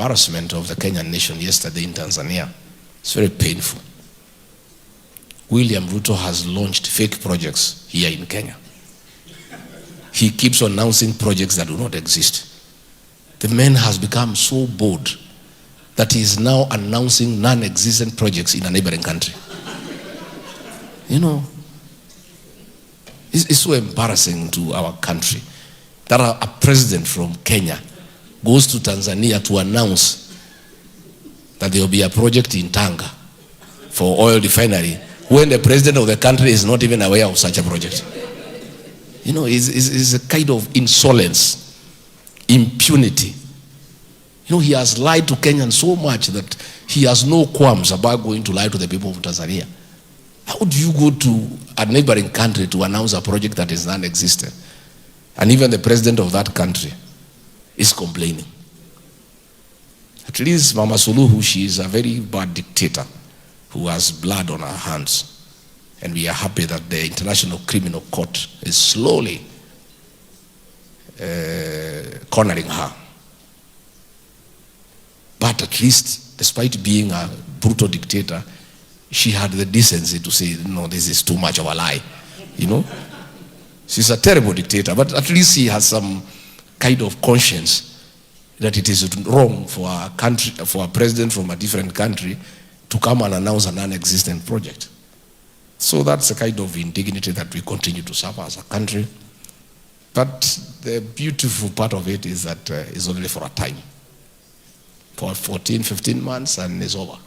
embarrassment of the Kenyan nation yesterday in Tanzania. It's very painful. William Ruto has launched fake projects here in Kenya. He keeps on announcing projects that do not exist. The man has become so bold that he is now announcing non-existent projects in a neighboring country. You know, it's so embarrassing to our country that a president from Kenya goes to Tanzania to announce that there will be a project in Tanga for oil refinery when the president of the country is not even aware of such a project. You know, it's a kind of insolence, impunity. You know, he has lied to Kenyans so much that he has no qualms about going to lie to the people of Tanzania. How do you go to a neighboring country to announce a project that is non-existent? And even the president of that country is complaining. At least Mama Suluhu, she is a very bad dictator who has blood on her hands. And we are happy that the International Criminal Court is slowly cornering her. But at least, despite being a brutal dictator, she had the decency to say, no, this is too much of a lie. You know? She's a terrible dictator, but at least she has some kind of conscience that it is wrong for a country, for a president from a different country to come and announce a non-existent project. So that's the kind of indignity that we continue to suffer as a country. But the beautiful part of it is that it's only for a time. For 14, 15 months and it's over.